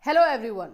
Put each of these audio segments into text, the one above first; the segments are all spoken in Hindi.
Hello everyone.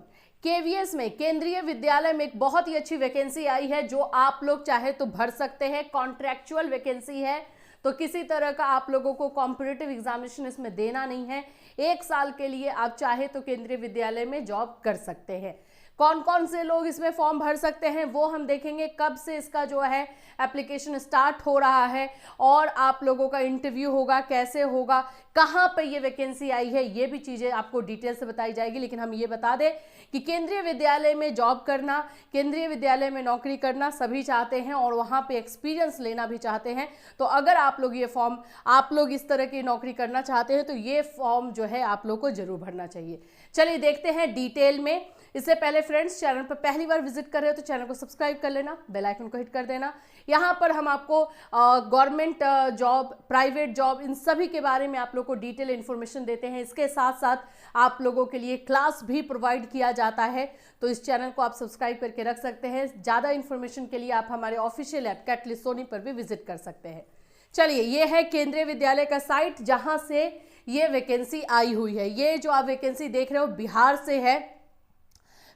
केवीएस में केंद्रीय विद्यालय में एक बहुत ही अच्छी वैकेंसी आई है जो आप लोग चाहे तो भर सकते हैं। कॉन्ट्रैक्चुअल वैकेंसी है तो किसी तरह का आप लोगों को कॉम्पिटिटिव एग्जामिनेशन इसमें देना नहीं है। 1 साल के लिए आप चाहे तो केंद्रीय विद्यालय में जॉब कर सकते हैं। कौन कौन से लोग इसमें फॉर्म भर सकते हैं वो हम देखेंगे, कब से इसका जो है एप्लीकेशन स्टार्ट हो रहा है और आप लोगों का इंटरव्यू होगा, कैसे होगा, कहाँ पर ये वैकेंसी आई है, ये भी चीज़ें आपको डिटेल से बताई जाएगी। लेकिन हम ये बता दें कि केंद्रीय विद्यालय में जॉब करना, केंद्रीय विद्यालय में नौकरी करना सभी चाहते हैं और वहाँ पे एक्सपीरियंस लेना भी चाहते हैं। तो अगर आप लोग ये फॉर्म, आप लोग इस तरह की नौकरी करना चाहते हैं तो ये फॉर्म जो है आप लोग को जरूर भरना चाहिए। चलिए देखते हैं डिटेल में। इससे पहले फ्रेंड्स, चैनल पर पहली बार विजिट कर रहे हो तो चैनल को सब्सक्राइब कर लेना, बेल आइकन को हिट कर देना। यहाँ पर हम आपको गवर्नमेंट जॉब, प्राइवेट जॉब, इन सभी के बारे में आप लोग को डिटेल इन्फॉर्मेशन देते हैं। इसके साथ साथ आप लोगों के लिए क्लास भी प्रोवाइड किया जाता है, तो इस चैनल को आप सब्सक्राइब करके रख सकते हैं। ज़्यादा इन्फॉर्मेशन के लिए आप हमारे ऑफिशियल ऐप कैटलिस्ट सोनी पर भी विजिट कर सकते हैं। चलिए, ये है केंद्रीय विद्यालय का साइट जहाँ से ये वैकेंसी आई हुई है। ये जो आप वैकेंसी देख रहे हो बिहार से है।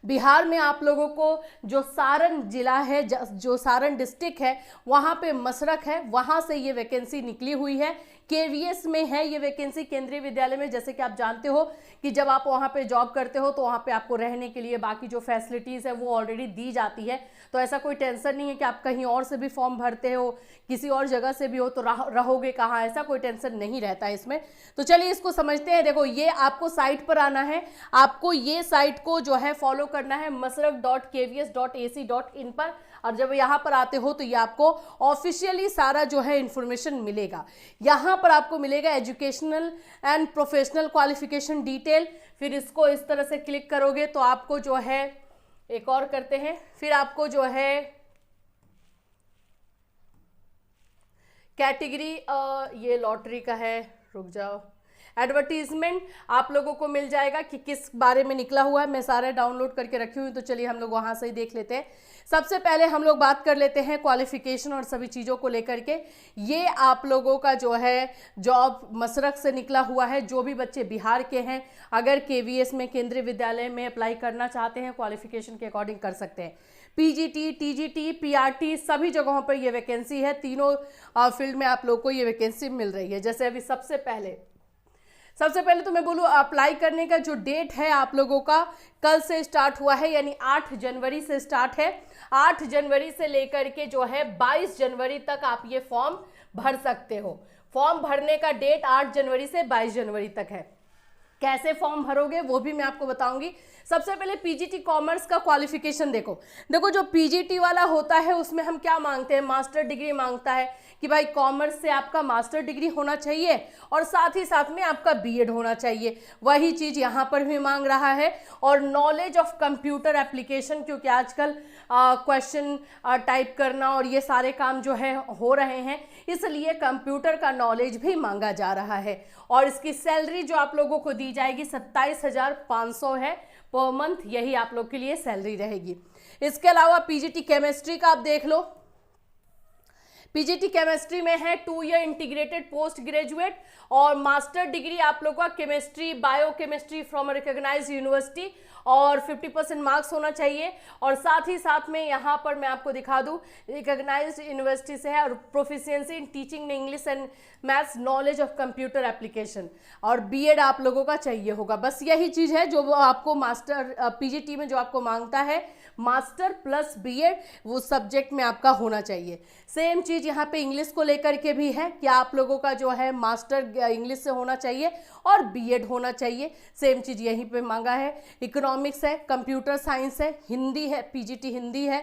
बिहार में आप लोगों को जो सारण जिला है, जो सारण डिस्ट्रिक्ट है, वहाँ पे मसरख है, वहाँ से ये वैकेंसी निकली हुई है। केवीएस में है ये वैकेंसी केंद्रीय विद्यालय में। जैसे कि आप जानते हो कि जब आप वहाँ पे जॉब करते हो तो वहाँ पे आपको रहने के लिए बाकी जो फैसिलिटीज़ है वो ऑलरेडी दी जाती है। तो ऐसा कोई टेंशन नहीं है कि आप कहीं और से भी फॉर्म भरते हो, किसी और जगह से भी हो तो रहोगे कहाँ, ऐसा कोई टेंशन नहीं रहता है इसमें। तो चलिए इसको समझते हैं। देखो, ये आपको साइट पर आना है, आपको ये साइट को जो है फॉलो करना है masrak.kvs.ac.in पर। और जब यहाँ पर आते हो तो ये आपको ऑफिशियली सारा जो है इंफॉर्मेशन मिलेगा। यहाँ पर आपको मिलेगा educational and professional qualification detail. फिर इसको इस तरह से क्लिक करोगे तो आपको जो है, एक और करते हैं, फिर आपको जो है कैटेगरी, ये लॉटरी का है, रुक जाओ, एडवर्टीजमेंट आप लोगों को मिल जाएगा कि किस बारे में निकला हुआ है। मैं सारे डाउनलोड करके रखी हुई, तो चलिए हम लोग वहाँ से ही देख लेते हैं। सबसे पहले हम लोग बात कर लेते हैं क्वालिफिकेशन और सभी चीज़ों को लेकर के। ये आप लोगों का जो है जॉब मसरख से निकला हुआ है। जो भी बच्चे बिहार के हैं, अगर केवीएस में केंद्रीय विद्यालय में अप्लाई करना चाहते हैं, क्वालिफिकेशन के अकॉर्डिंग कर सकते हैं। पीजीटी, टीजीटी, पीआरटी सभी जगहों पर ये वैकेंसी है। तीनों फील्ड में आप लोग को ये वैकेंसी मिल रही है। जैसे अभी सबसे पहले तो मैं बोलूँ, अप्लाई करने का जो डेट है आप लोगों का कल से स्टार्ट हुआ है, यानी 8 जनवरी से स्टार्ट है। 8 जनवरी से लेकर के जो है 22 जनवरी तक आप ये फॉर्म भर सकते हो। फॉर्म भरने का डेट 8 जनवरी से 22 जनवरी तक है। कैसे फॉर्म भरोगे वो भी मैं आपको बताऊंगी। सबसे पहले पीजीटी कॉमर्स का क्वालिफिकेशन देखो। जो पीजीटी वाला होता है उसमें हम क्या मांगते हैं, मास्टर डिग्री मांगता है कि भाई कॉमर्स से आपका मास्टर डिग्री होना चाहिए और साथ ही साथ में आपका बीएड होना चाहिए। वही चीज़ यहाँ पर भी मांग रहा है। और नॉलेज ऑफ कंप्यूटर एप्लीकेशन, क्योंकि आजकल क्वेश्चन टाइप करना और ये सारे काम जो है हो रहे हैं, इसलिए कंप्यूटर का नॉलेज भी मांगा जा रहा है। और इसकी सैलरी जो आप लोगों को दी जाएगी 27,500 है पर मंथ, यही आप लोग के लिए सैलरी रहेगी। इसके अलावा पीजीटी केमिस्ट्री का आप देख लो। पीजीटी केमिस्ट्री में है 2 ईयर इंटीग्रेटेड पोस्ट ग्रेजुएट और मास्टर डिग्री आप लोग का chemistry, biochemistry from recognised university और 50% मार्क्स होना चाहिए। और साथ ही साथ में यहाँ पर मैं आपको दिखा दूँ, रिकॉग्नाइज्ड यूनिवर्सिटी से है और proficiency in teaching English and maths, knowledge of computer application और बीएड आप लोगों का चाहिए होगा। बस यही चीज़ है जो वो आपको मास्टर पीजीटी में जो आपको मांगता है, मास्टर प्लस बीएड वो सब्जेक्ट में आपका होना चाहिए। सेम चीज़ यहाँ पे इंग्लिश को लेकर के भी है कि आप लोगों का जो है मास्टर इंग्लिश से होना चाहिए और बीएड होना चाहिए। सेम चीज़ यहीं पे मांगा है। इकोनॉमिक्स है, कंप्यूटर साइंस है, हिंदी है, पीजीटी हिंदी है,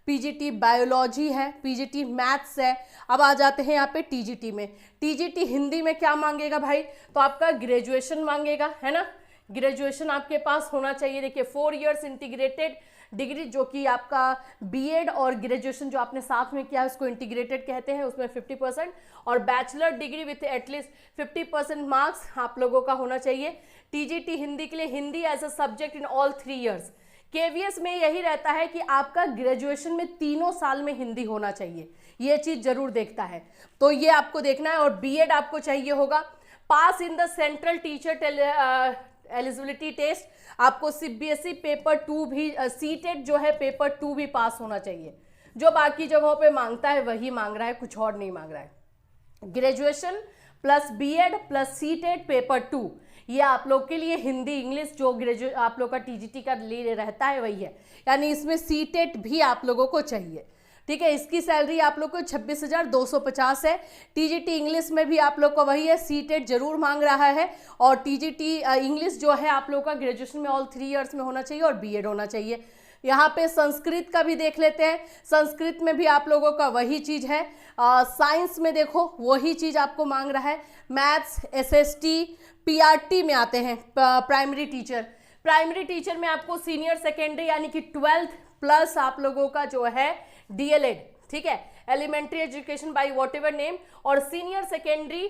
पीजीटी बायोलॉजी है, पीजीटी मैथ्स है। अब आ जाते हैं यहाँ पे टीजीटी में। टीजीटी हिंदी में क्या मांगेगा भाई, तो आपका ग्रेजुएशन मांगेगा, है ना। ग्रेजुएशन आपके पास होना चाहिए। देखिए 4 इयर्स इंटीग्रेटेड डिग्री, जो कि आपका बीएड और ग्रेजुएशन जो आपने साथ में किया है उसको इंटीग्रेटेड कहते हैं, उसमें 50%, और bachelor degree with at least 50% marks आप लोगों का होना चाहिए। टीजीटी हिंदी के लिए Hindi as a subject in all 3 years. KVS में यही रहता है कि आपका ग्रेजुएशन में 3 साल में हिंदी होना चाहिए, ये चीज़ जरूर देखता है, तो ये आपको देखना है। और बीएड आपको चाहिए होगा। Pass in the central teacher eligibility test, आपको सीबीएसई पेपर 2 भी, सीटेट जो है पेपर 2 भी पास होना चाहिए। जो बाकी जगहों पे मांगता है वही मांग रहा है, कुछ और नहीं मांग रहा है। Graduation plus BEd plus CTET paper 2, ये आप लोग के लिए हिंदी इंग्लिश जो आप लोग का टीजीटी का ले रहता है वही है, यानी इसमें सीटेट भी आप लोगों को चाहिए। ठीक है, इसकी सैलरी आप लोग को 26,250 है। टीजीटी इंग्लिश में भी आप लोग को वही है, सीटेट जरूर मांग रहा है। और टीजीटी इंग्लिश जो है आप लोग का ग्रेजुएशन में ऑल 3 इयर्स में होना चाहिए और बीएड होना चाहिए। यहाँ पे संस्कृत का भी देख लेते हैं, संस्कृत में भी आप लोगों का वही चीज है। साइंस में देखो वही चीज आपको मांग रहा है। मैथ्स, एसएसटी, पीआरटी में आते हैं प्राइमरी टीचर। प्राइमरी टीचर में आपको सीनियर सेकेंडरी यानी कि 12th प्लस आप लोगों का जो है डीएलएड, ठीक है, elementary education by whatever name, और सीनियर सेकेंडरी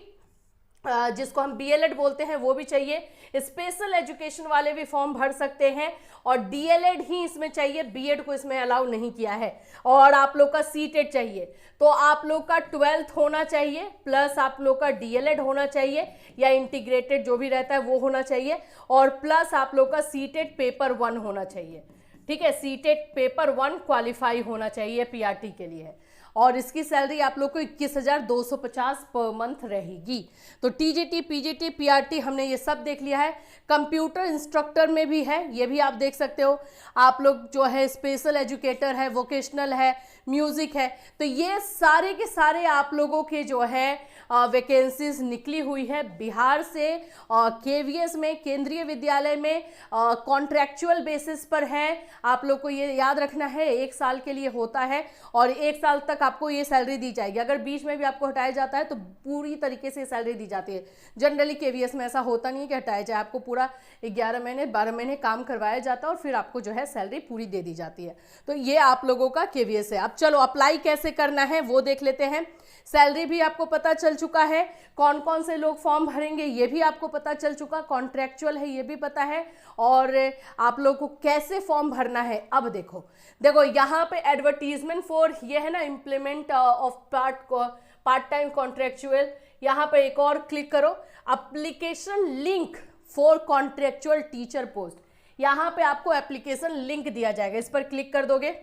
जिसको हम बीएलएड बोलते हैं वो भी चाहिए। स्पेशल एजुकेशन वाले भी फॉर्म भर सकते हैं और डीएलएड ही इसमें चाहिए, बीएड को इसमें अलाउ नहीं किया है। और आप लोग का सीटेट चाहिए, तो आप लोग का 12th होना चाहिए प्लस आप लोग का डीएलएड होना चाहिए या इंटीग्रेटेड जो भी रहता है वो होना चाहिए, और प्लस आप लोग का सीटेट पेपर 1 होना चाहिए। ठीक है, सीटेट पेपर 1 क्वालिफाई होना चाहिए पीआरटी के लिए, और इसकी सैलरी आप लोग को 21,250 पर मंथ रहेगी। तो टीजीटी, पीजीटी, पीआरटी हमने ये सब देख लिया है। कंप्यूटर इंस्ट्रक्टर में भी है, ये भी आप देख सकते हो। आप लोग जो है स्पेशल एजुकेटर है, वोकेशनल है, म्यूजिक है, तो ये सारे के सारे आप लोगों के जो है वैकेंसीज निकली हुई है बिहार से। केवीएस में, केंद्रीय विद्यालय में कॉन्ट्रैक्चुअल बेसिस पर है। आप लोग को ये याद रखना है 1 साल के लिए होता है और 1 साल तक आपको ये सैलरी दी जाएगी। अगर बीच में भी आपको हटाया जाता है तो पूरी तरीके से सैलरी दी जाती है। जनरली केवीएस में ऐसा होता नहीं है कि हटाया जाए, आपको पूरा 11 महीने 12 महीने काम करवाया जाता है और फिर आपको जो है सैलरी पूरी दे दी जाती है। तो ये आप लोगों का केवीएस है। अब चलो अप्लाई कैसे करना है वो देख लेते हैं। सैलरी भी आपको पता चल चुका है, कौन कौन से लोग फॉर्म भरेंगे ये भी आपको पता चल चुका, कॉन्ट्रैक्चुअल है ये भी पता है, और आप लोग को कैसे फॉर्म भरना है। अब देखो यहाँ पे एडवर्टीजमेंट फॉर ये है ना, implement of part time contractual, यहाँ पे एक और क्लिक करो, application link for contractual teacher post, यहाँ पे आपको एप्लीकेशन लिंक दिया जाएगा। इस पर क्लिक कर दोगे,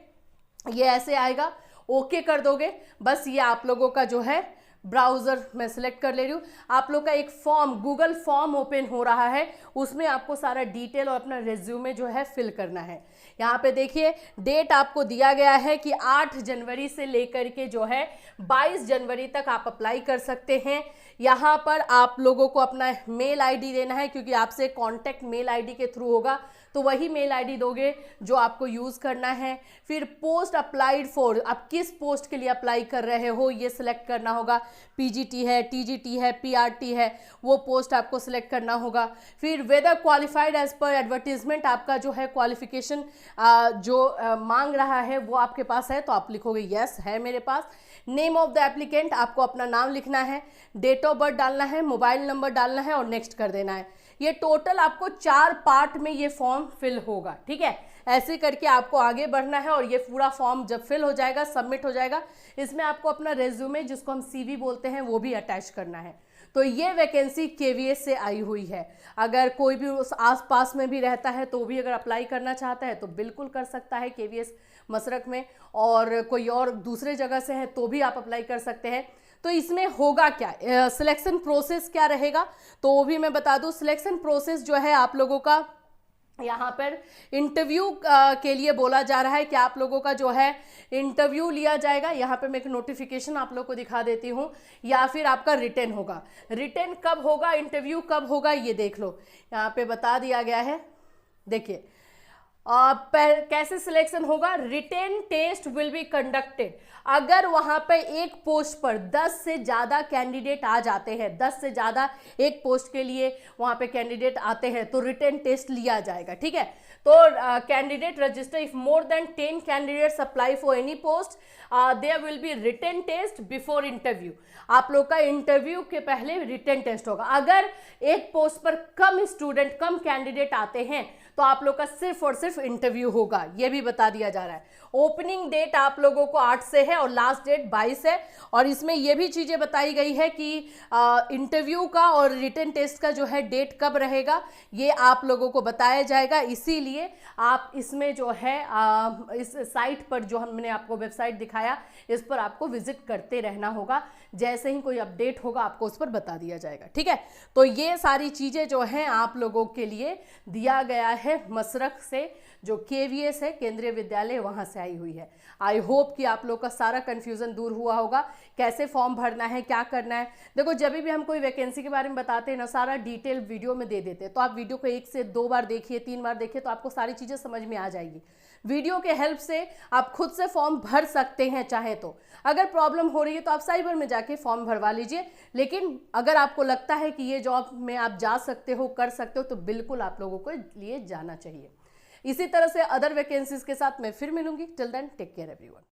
ये ऐसे आएगा, ओके कर दोगे, बस ये आप लोगों का जो है ब्राउजर मैं सिलेक्ट कर ले रही हूँ। आप लोग का एक फॉर्म, गूगल फॉर्म ओपन हो रहा है, उसमें आपको सारा डिटेल और अपना रिज्यूमे जो है फिल करना है। यहाँ पे देखिए डेट आपको दिया गया है कि 8 जनवरी से लेकर के जो है 22 जनवरी तक आप अप्लाई कर सकते हैं। यहाँ पर आप लोगों को अपना मेल आईडी देना है, क्योंकि आपसे कांटेक्ट मेल आईडी के थ्रू होगा, तो वही मेल आईडी दोगे जो आपको यूज़ करना है। फिर पोस्ट अप्लाइड फॉर, आप किस पोस्ट के लिए अप्लाई कर रहे हो ये सिलेक्ट करना होगा। पीजीटी है, टीजीटी है, पीआरटी है, वो पोस्ट आपको सिलेक्ट करना होगा। फिर वेदर क्वालिफाइड एज पर एडवर्टीजमेंट, आपका जो है क्वालिफिकेशन जो मांग रहा है वो आपके पास है, तो आप लिखोगे यस है मेरे पास। नेम ऑफ द एप्लीकेंट, आपको अपना नाम लिखना है, डेट ऑफ बर्थ डालना है, मोबाइल नंबर डालना है और नेक्स्ट कर देना है। ये टोटल आपको 4 पार्ट में ये फॉर्म फिल होगा। ठीक है, ऐसे करके आपको आगे बढ़ना है और ये पूरा फॉर्म जब फिल हो जाएगा, सबमिट हो जाएगा, इसमें आपको अपना रेज्यूमे जिसको हम सीवी बोलते हैं वो भी अटैच करना है। तो ये वैकेंसी केवीएस से आई हुई है। अगर कोई भी उस आसपास में भी रहता है तो भी अगर अप्लाई करना चाहता है तो बिल्कुल कर सकता है केवीएस मसरक में, और कोई और दूसरे जगह से है तो भी आप अप्लाई कर सकते हैं। तो इसमें होगा क्या, सिलेक्शन प्रोसेस क्या रहेगा तो वो भी मैं बता दूं। सिलेक्शन प्रोसेस जो है आप लोगों का यहाँ पर इंटरव्यू के लिए बोला जा रहा है कि आप लोगों का जो है इंटरव्यू लिया जाएगा। यहाँ पे मैं एक नोटिफिकेशन आप लोग को दिखा देती हूँ, या फिर आपका रिटर्न होगा। रिटर्न कब होगा, इंटरव्यू कब होगा ये देख लो, यहाँ पे बता दिया गया है। देखिए कैसे सिलेक्शन होगा, written test will be conducted. अगर वहां पे एक पोस्ट पर 10 से ज़्यादा कैंडिडेट आ जाते हैं, 10 से ज़्यादा एक पोस्ट के लिए वहां पे कैंडिडेट आते हैं तो रिटेन टेस्ट लिया जाएगा। ठीक है, तो candidate register if more than 10 candidates apply for any post there will be written test before interview. आप लोग का इंटरव्यू के पहले रिटेन टेस्ट होगा। अगर एक पोस्ट पर कम स्टूडेंट, कम कैंडिडेट आते हैं तो आप लोग का सिर्फ और सिर्फ इंटरव्यू होगा, ये भी बता दिया जा रहा है। ओपनिंग डेट आप लोगों को 8 से है और लास्ट डेट 22 है। और इसमें ये भी चीज़ें बताई गई है कि इंटरव्यू का और रिटन टेस्ट का जो है डेट कब रहेगा ये आप लोगों को बताया जाएगा। इसीलिए आप इसमें जो है इस साइट पर जो हमने आपको वेबसाइट दिखाया इस पर आपको विजिट करते रहना होगा। जैसे ही कोई अपडेट होगा आपको उस पर बता दिया जाएगा, ठीक है। तो ये सारी चीज़ें जो हैं आप लोगों के लिए दिया गया है मसरख से, जो KVS है केंद्रीय विद्यालय, वहाँ से आई हुई है। आई होप कि आप लोग का सारा कन्फ्यूज़न दूर हुआ होगा, कैसे फॉर्म भरना है, क्या करना है। देखो जब भी हम कोई वैकेंसी के बारे में बताते हैं ना, सारा डिटेल वीडियो में दे देते हैं, तो आप वीडियो को 1 से 2 बार देखिए, 3 बार देखिए, तो आपको सारी चीज़ें समझ में आ जाएगी। वीडियो के हेल्प से आप खुद से फॉर्म भर सकते हैं चाहे तो। अगर प्रॉब्लम हो रही है तो आप साइबर में जाके फॉर्म भरवा लीजिए, लेकिन अगर आपको लगता है कि ये जॉब में आप जा सकते हो, कर सकते हो, तो बिल्कुल आप लोगों को लिए जाना चाहिए। इसी तरह से अदर वैकेंसीज के साथ मैं फिर मिलूंगी। Till then take care everyone.